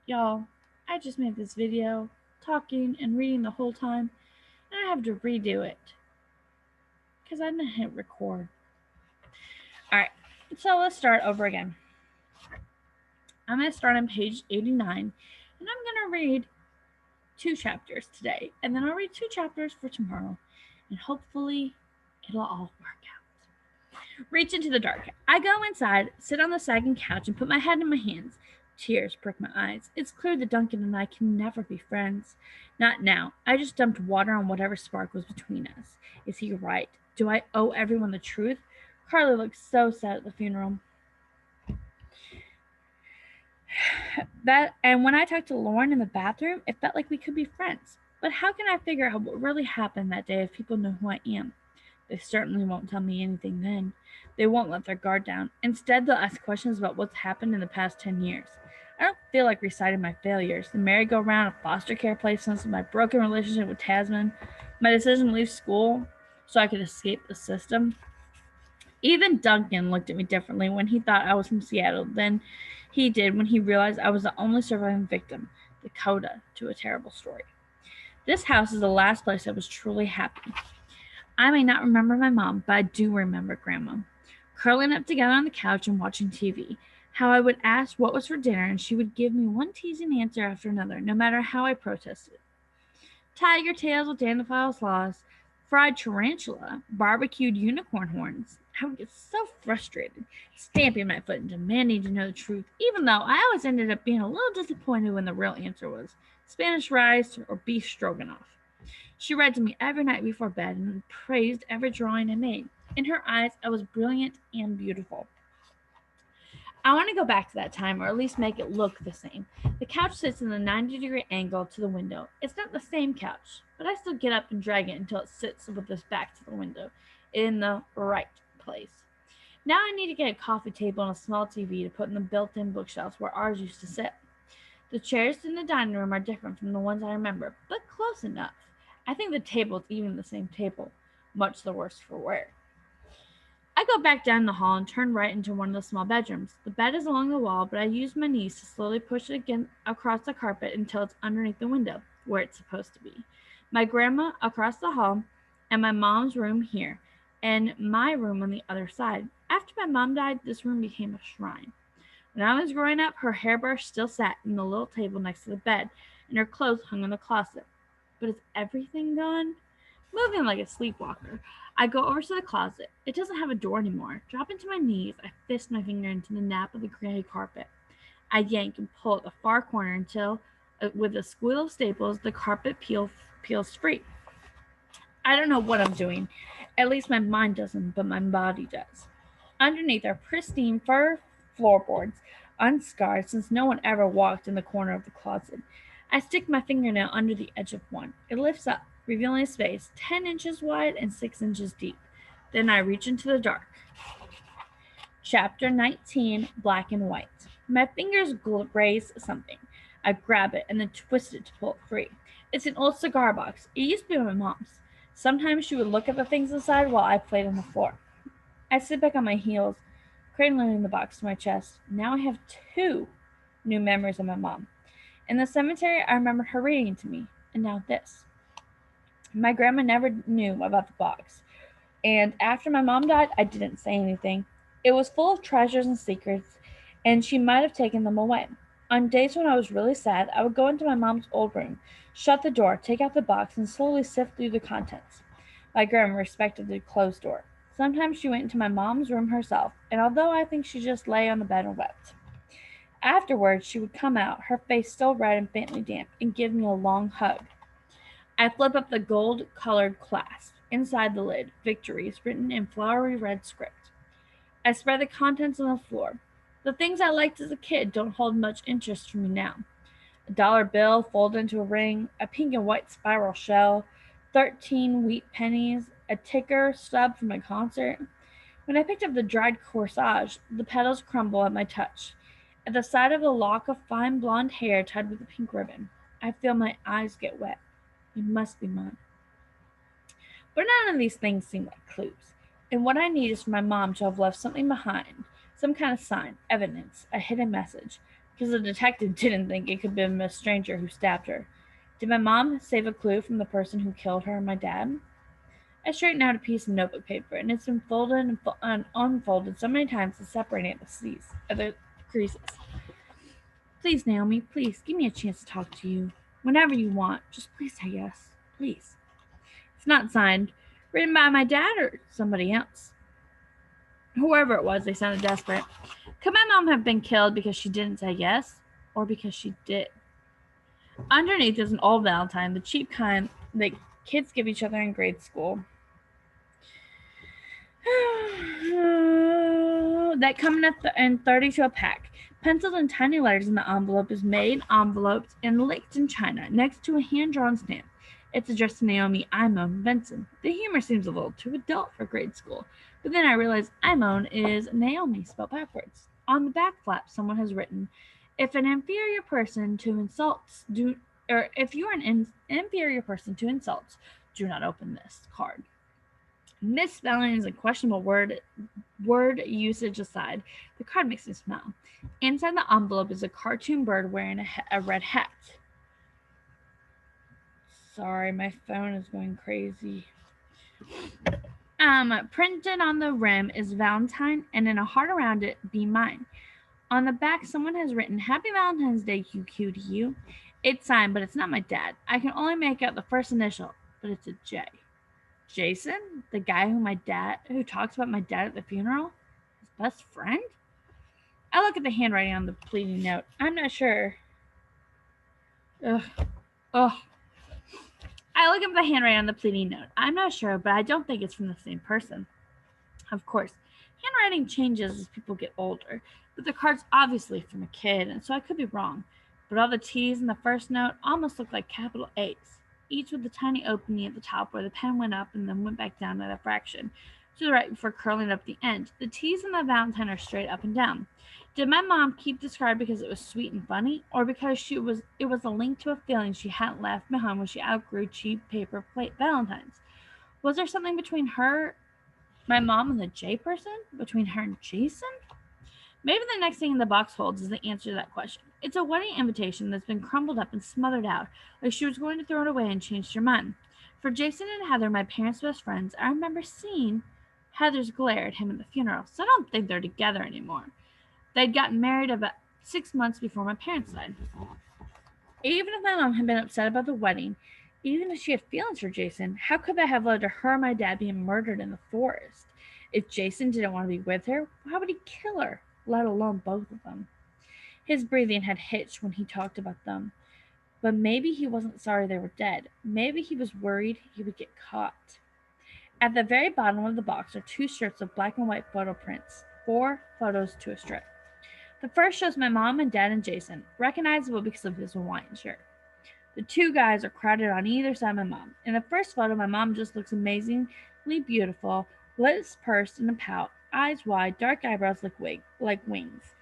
Y'all, I just made this video, talking and reading the whole time, and I have to redo it because I didn't hit record. Alright, so let's start over again. I'm going to start on page 89, and I'm going to read 2 chapters today, and then I'll read 2 chapters for tomorrow, and hopefully it'll all work out. Reach into the dark. I go inside, sit on the sagging couch, and put my head in my hands. Tears prick my eyes. It's clear that Duncan and I can never be friends. Not now. I just dumped water on whatever spark was between us. Is he right? Do I owe everyone the truth? Carly looked so sad at the funeral. And when I talked to Lauren in the bathroom, it felt like we could be friends. But how can I figure out what really happened that day if people know who I am? They certainly won't tell me anything then. They won't let their guard down. Instead, they'll ask questions about what's happened in the past 10 years. I don't feel like reciting my failures, the merry-go-round of foster care placements, my broken relationship with Tasman, my decision to leave school so I could escape the system. Even Duncan looked at me differently when he thought I was from Seattle than he did when he realized I was the only surviving victim, the coda to a terrible story. This house is the last place I was truly happy. I may not remember my mom, but I do remember Grandma. Curling up together on the couch and watching TV. How I would ask what was for dinner, and she would give me one teasing answer after another, no matter how I protested. Tiger tails with Danophyll sauce, fried tarantula, barbecued unicorn horns. I would get so frustrated, stamping my foot and demanding to know the truth, even though I always ended up being a little disappointed when the real answer was Spanish rice or beef stroganoff. She read to me every night before bed and praised every drawing I made. In her eyes, I was brilliant and beautiful. I want to go back to that time, or at least make it look the same. The couch sits in a 90-degree angle to the window. It's not the same couch, but I still get up and drag it until it sits with its back to the window in the right place. Now I need to get a coffee table and a small TV to put in the built-in bookshelves where ours used to sit. The chairs in the dining room are different from the ones I remember, but close enough. I think the table is even the same table, much the worse for wear. I go back down the hall and turn right into one of the small bedrooms. The bed is along the wall, but I use my knees to slowly push it again across the carpet until it's underneath the window, where it's supposed to be. My grandma across the hall, and my mom's room here, and my room on the other side. After my mom died, this room became a shrine. When I was growing up, her hairbrush still sat in the little table next to the bed, and her clothes hung in the closet. But is everything gone? Moving like a sleepwalker, I go over to the closet. It doesn't have a door anymore. Dropping to my knees, I fist my finger into the nap of the gray carpet. I yank and pull at the far corner until, with a squeal of staples, the carpet peels free. I don't know what I'm doing. At least my mind doesn't, but my body does. Underneath are pristine fur floorboards, unscarred since no one ever walked in the corner of the closet. I stick my fingernail under the edge of one. It lifts up, revealing a space 10 inches wide and 6 inches deep. Then I reach into the dark. Chapter 19, Black and White. My fingers graze something. I grab it and then twist it to pull it free. It's an old cigar box. It used to be my mom's. Sometimes she would look at the things inside while I played on the floor. I sit back on my heels, cradling the box to my chest. Now I have 2 new memories of my mom. In the cemetery, I remember her reading to me, and now this. My grandma never knew about the box, and after my mom died, I didn't say anything. It was full of treasures and secrets, and she might have taken them away. On days when I was really sad, I would go into my mom's old room, shut the door, take out the box, and slowly sift through the contents. My grandma respected the closed door. Sometimes she went into my mom's room herself, and although I think she just lay on the bed and wept. Afterwards, she would come out, her face still red and faintly damp, and give me a long hug. I flip up the gold-colored clasp. Inside the lid, victories written in flowery red script. I spread the contents on the floor. The things I liked as a kid don't hold much interest for me now. A dollar bill folded into a ring, a pink and white spiral shell, 13 wheat pennies, a ticker stub from a concert. When I picked up the dried corsage, the petals crumble at my touch. At the side of the lock of fine blonde hair tied with a pink ribbon, I feel my eyes get wet. It must be mine. But none of these things seem like clues. And what I need is for my mom to have left something behind, some kind of sign, evidence, a hidden message. because the detective didn't think it could be a stranger who stabbed her. Did my mom save a clue from the person who killed her and my dad? I straightened out a piece of notebook paper, and it's been folded and unfolded so many times it's separating at the creases. Please, Naomi, please, give me a chance to talk to you. Whenever you want, just please say yes. Please. It's not signed, written by my dad or somebody else. Whoever it was, they sounded desperate. Could my mom have been killed because she didn't say yes? Or because she did? Underneath is an old Valentine, the cheap kind that kids give each other in grade school. That come in 30 to a pack. Penciled in tiny letters in the envelope is made, enveloped, and licked in China next to a hand-drawn stamp. It's addressed to Naomi Imone Benson. The humor seems a little too adult for grade school, but then I realize Imone is Naomi spelled backwards. On the back flap, someone has written, "If an inferior person to insults do, or if you are an inferior person to insults, do not open this card." Misspellings and questionable word usage aside, the card makes me smile. Inside the envelope is a cartoon bird wearing a red hat. Sorry, my phone is going crazy. Printed on the rim is Valentine, and in a heart around it, "Be mine." On the back, someone has written, "Happy Valentine's Day, QQ to you." It's signed, but it's not my dad. I can only make out the first initial, but it's a J. Jason, the guy who talks about my dad at the funeral, his best friend? I look at the handwriting on the pleading note. I'm not sure. Ugh. Ugh. I look at the handwriting on the pleading note. I'm not sure, but I don't think it's from the same person. Of course, handwriting changes as people get older, but the card's obviously from a kid, and so I could be wrong. But all the T's in the first note almost look like capital A's, each with a tiny opening at the top where the pen went up and then went back down at a fraction, to the right before curling up at the end. The T's in the Valentine are straight up and down. Did my mom keep this card because it was sweet and funny, or because it was a link to a feeling she hadn't left behind when she outgrew cheap paper plate Valentines? Was there something between my mom and the J person? Between her and Jason? Maybe the next thing in the box holds is the answer to that question. It's a wedding invitation that's been crumpled up and smothered out, like she was going to throw it away and changed her mind. For Jason and Heather, my parents' best friends, I remember seeing Heather's glare at him at the funeral, so I don't think they're together anymore. They'd gotten married about 6 months before my parents died. Even if my mom had been upset about the wedding, even if she had feelings for Jason, how could that have led to her and my dad being murdered in the forest? If Jason didn't want to be with her, why would he kill her, let alone both of them? His breathing had hitched when he talked about them. But maybe he wasn't sorry they were dead. Maybe he was worried he would get caught. At the very bottom of the box are 2 strips of black and white photo prints, 4 photos to a strip. The first shows my mom and dad and Jason, recognizable because of his Hawaiian shirt. The 2 guys are crowded on either side of my mom. In the first photo, my mom just looks amazingly beautiful, lips pursed in a pout, eyes wide, dark eyebrows like wings.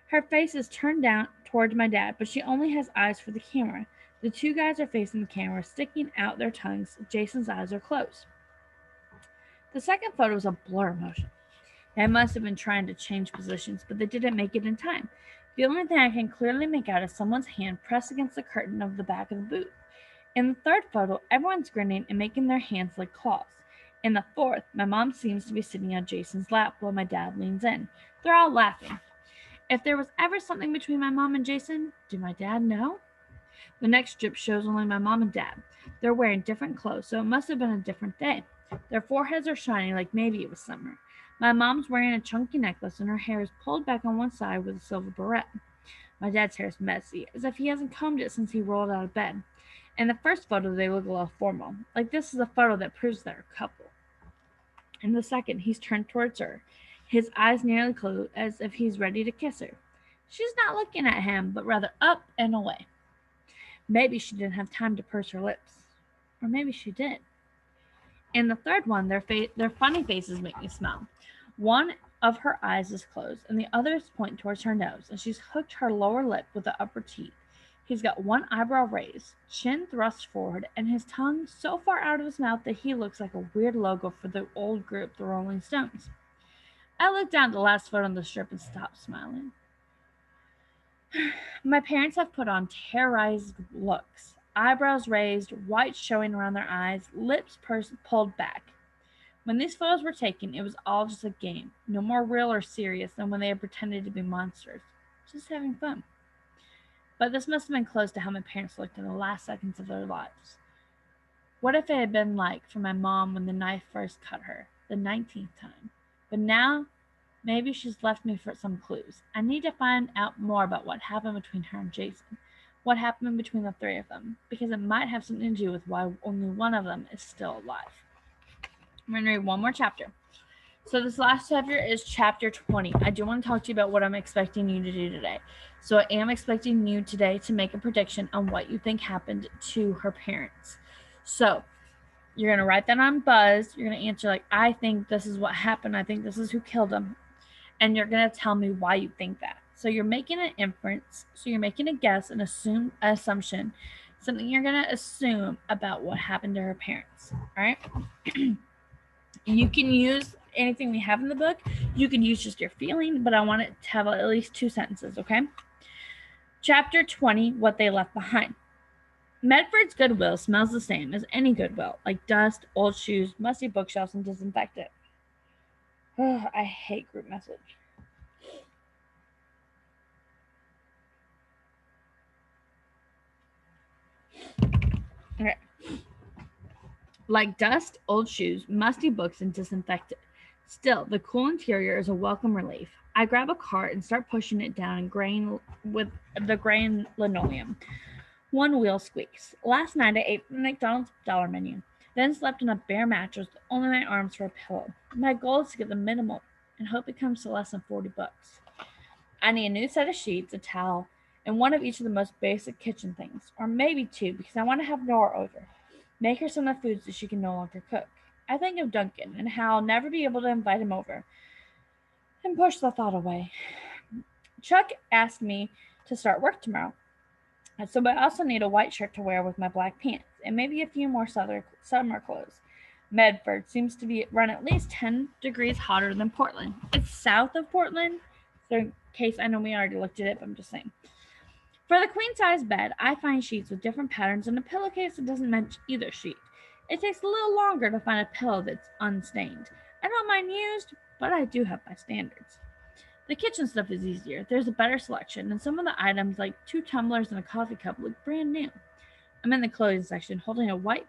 Her face is turned down toward my dad, but she only has eyes for the camera. The 2 guys are facing the camera, sticking out their tongues. Jason's eyes are closed. The second photo is a blur motion. They must have been trying to change positions, but they didn't make it in time. The only thing I can clearly make out is someone's hand pressed against the curtain of the back of the booth. In the third photo, everyone's grinning and making their hands like claws. In the fourth, my mom seems to be sitting on Jason's lap while my dad leans in. They're all laughing. If there was ever something between my mom and Jason, did my dad know? The next strip shows only my mom and dad. They're wearing different clothes, so it must have been a different day. Their foreheads are shining like maybe it was summer. My mom's wearing a chunky necklace and her hair is pulled back on one side with a silver barrette. My dad's hair is messy, as if he hasn't combed it since he rolled out of bed. In the first photo, they look a little formal, like this is a photo that proves they're a couple. In the second, he's turned towards her, his eyes nearly closed, as if he's ready to kiss her. She's not looking at him, but rather up and away. Maybe she didn't have time to purse her lips. Or maybe she did. In the third one, their funny faces make me smile. One of her eyes is closed, and the other is pointing towards her nose, and she's hooked her lower lip with the upper teeth. He's got one eyebrow raised, chin thrust forward, and his tongue so far out of his mouth that he looks like a weird logo for the old group, the Rolling Stones. I looked down at the last photo on the strip and stopped smiling. My parents have put on terrorized looks, eyebrows raised, white showing around their eyes, lips pulled back. When these photos were taken, it was all just a game, no more real or serious than when they had pretended to be monsters. Just having fun. But this must have been close to how my parents looked in the last seconds of their lives. What if it had been like for my mom when the knife first cut her, the 19th time? But now, maybe she's left me for some clues. I need to find out more about what happened between her and Jason. What happened between the three of them, because it might have something to do with why only one of them is still alive. I'm going to read one more chapter. So this last chapter is chapter 20. I do want to talk to you about what I'm expecting you to do today. So I am expecting you today to make a prediction on what you think happened to her parents. So you're going to write that on Buzz. You're going to answer like, I think this is what happened. I think this is who killed him. And you're going to tell me why you think that. So you're making an inference. So you're making a guess, an assumption, something you're going to assume about what happened to her parents. All right. You can use anything we have in the book. You can use just your feeling, but I want it to have at least 2 sentences, okay? Chapter 20, What They Left Behind. Medford's Goodwill smells the same as any Goodwill, like dust, old shoes, musty bookshelves, and disinfectant. Oh, I hate group message. Okay. Like dust, old shoes, musty books, and disinfectant. Still, the cool interior is a welcome relief. I grab a cart and start pushing it down with the grain linoleum. One wheel squeaks. Last night I ate from the McDonald's dollar menu, then slept on a bare mattress with only my arms for a pillow. My goal is to get the minimal and hope it comes to less than $40. I need a new set of sheets, a towel, and one of each of the most basic kitchen things, or maybe 2 because I want to have Nora over. Make her some of the foods that she can no longer cook. I think of Duncan and how I'll never be able to invite him over and push the thought away. Chuck asked me to start work tomorrow. So I also need a white shirt to wear with my black pants and maybe a few more summer clothes. Medford seems to be run at least 10 degrees hotter than Portland. It's south of Portland, so in case I know we already looked at it, but I'm just saying. For the queen size bed, I find sheets with different patterns and a pillowcase that doesn't match either sheet. It takes a little longer to find a pillow that's unstained. I don't mind used, but I do have my standards. The kitchen stuff is easier. There's a better selection, and some of the items, like 2 tumblers and a coffee cup, look brand new. I'm in the clothing section holding a white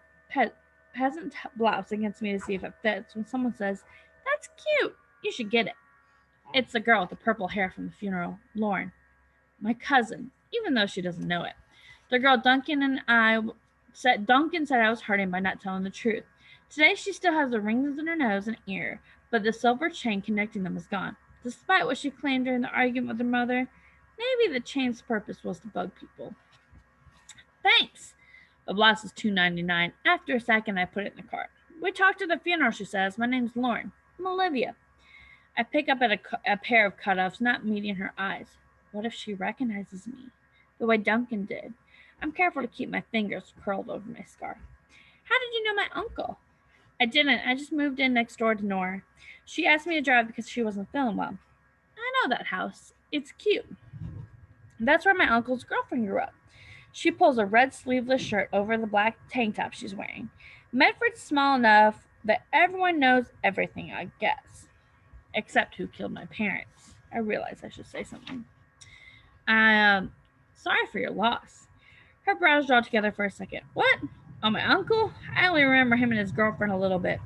peasant blouse against me to see if it fits when someone says, "That's cute. You should get it." It's the girl with the purple hair from the funeral, Lauren, my cousin, even though she doesn't know it. The girl Duncan said I was hurting by not telling the truth. Today she still has the rings in her nose and ear, but the silver chain connecting them is gone. Despite what she claimed during the argument with her mother, maybe the chain's purpose was to bug people. Thanks. The blouse is $2.99. After a second, I put it in the cart. We talked at the funeral, she says. My name's Lauren. I'm Olivia. I pick up at a pair of cutoffs, not meeting her eyes. What if she recognizes me? The way Duncan did. I'm careful to keep my fingers curled over my scarf. How did you know my uncle? I didn't. I just moved in next door to Nora. She asked me to drive because she wasn't feeling well. I know that house. It's cute. That's where my uncle's girlfriend grew up. She pulls a red sleeveless shirt over the black tank top she's wearing. Medford's small enough that everyone knows everything, I guess. Except who killed my parents. I realize I should say something. Sorry for your loss. Her brows draw together for a second. What? Oh, my uncle? I only remember him and his girlfriend a little bit.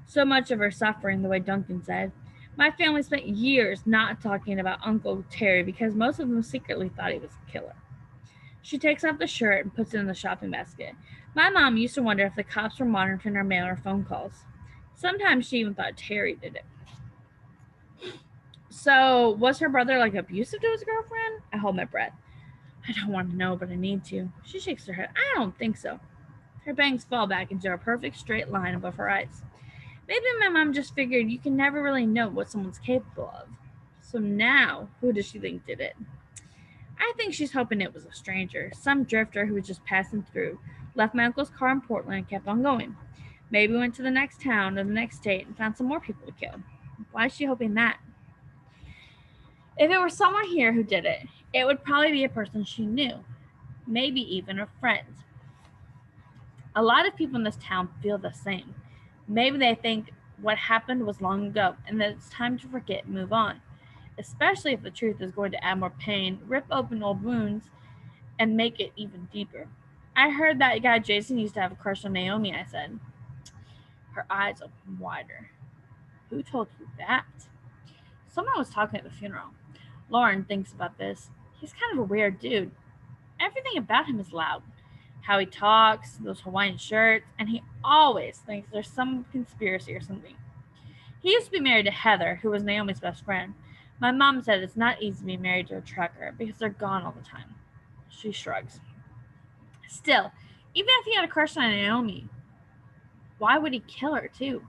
So much of her suffering, the way Duncan said. My family spent years not talking about Uncle Terry because most of them secretly thought he was a killer. She takes off the shirt and puts it in the shopping basket. My mom used to wonder if the cops were monitoring her mail or phone calls. Sometimes she even thought Terry did it. So, was her brother like abusive to his girlfriend? I hold my breath. I don't want to know, but I need to. She shakes her head. I don't think so. Her bangs fall back into a perfect straight line above her eyes. Maybe my mom just figured you can never really know what someone's capable of. So now, who does she think did it? I think she's hoping it was a stranger, some drifter who was just passing through, left my uncle's car in Portland and kept on going. Maybe went to the next town or the next state and found some more people to kill. Why is she hoping that? If it were someone here who did it, it would probably be a person she knew, maybe even a friend. A lot of people in this town feel the same. Maybe they think what happened was long ago and that it's time to forget and move on, especially if the truth is going to add more pain, rip open old wounds, and make it even deeper. I heard that guy Jason used to have a crush on Naomi, I said. Her eyes opened wider. Who told you that? Someone was talking at the funeral. Lauren thinks about this. He's kind of a weird dude. Everything about him is loud. How he talks, those Hawaiian shirts, and he always thinks there's some conspiracy or something. He used to be married to Heather, who was Naomi's best friend. My mom said it's not easy to be married to a trucker because they're gone all the time. She shrugs. Still, even if he had a crush on Naomi, why would he kill her too?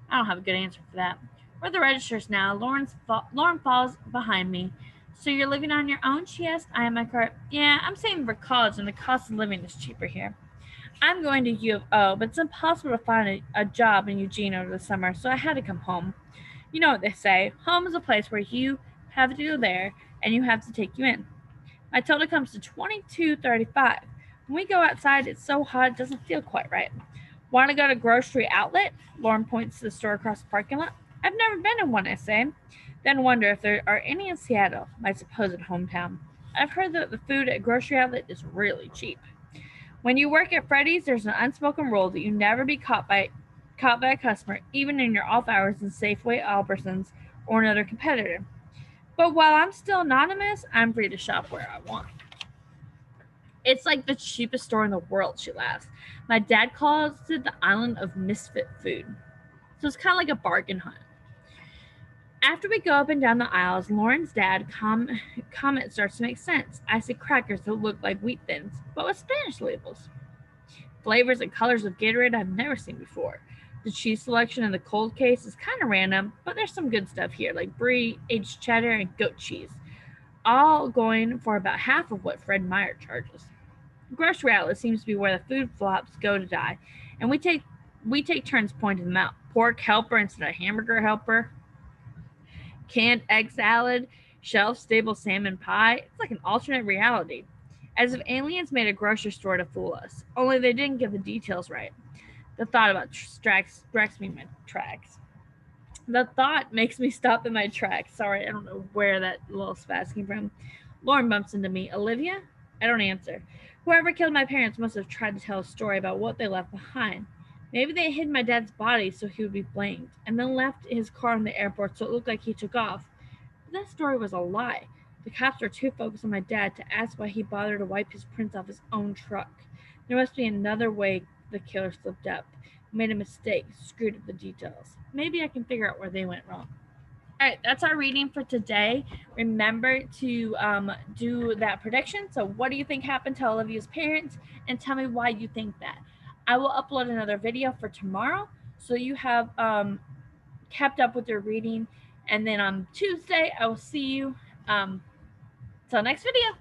I don't have a good answer for that. We're at the registers now. Lauren falls behind me. So you're living on your own? She asked. I am my car. Yeah, I'm saving for college and the cost of living is cheaper here. I'm going to U of O, but it's impossible to find a job in Eugene over the summer, so I had to come home. You know what they say, home is a place where you have to go there and you have to take you in. My total comes to $22.35. When we go outside, it's so hot it doesn't feel quite right. Want to go to grocery outlet? Lauren points to the store across the parking lot. I've never been in one, I say. Then wonder if there are any in Seattle, my supposed hometown. I've heard that the food at grocery outlet is really cheap. When you work at Freddy's, there's an unspoken rule that you never be caught by a customer, even in your off hours in Safeway, Albertsons, or another competitor. But while I'm still anonymous, I'm free to shop where I want. It's like the cheapest store in the world, she laughs. My dad calls it the island of misfit food. So it's kind of like a bargain hunt. After we go up and down the aisles, Lauren's dad comment starts to make sense. I see crackers that look like wheat thins, but with Spanish labels. Flavors and colors of Gatorade I've never seen before. The cheese selection in the cold case is kind of random, but there's some good stuff here, like brie, aged cheddar, and goat cheese, all going for about half of what Fred Meyer charges. Grocery outlet seems to be where the food flops go to die, and we take turns pointing them out. Pork helper instead of hamburger helper, canned egg salad, shelf stable salmon pie. It's like an alternate reality. As if aliens made a grocery store to fool us, only they didn't get the details right. The thought about tracks wrecks me in my tracks. The thought makes me stop in my tracks. Sorry, I don't know where that little spaz came from. Lauren bumps into me. Olivia? I don't answer. Whoever killed my parents must have tried to tell a story about what they left behind. Maybe they hid my dad's body so he would be blamed, and then left his car in the airport so it looked like he took off. But that story was a lie. The cops were too focused on my dad to ask why he bothered to wipe his prints off his own truck. There must be another way the killer slipped up, made a mistake, screwed up the details. Maybe I can figure out where they went wrong. All right, that's our reading for today. Remember to do that prediction. So, what do you think happened to Olivia's parents? And tell me why you think that. I will upload another video for tomorrow so you have kept up with your reading. And then on Tuesday, I will see you till next video.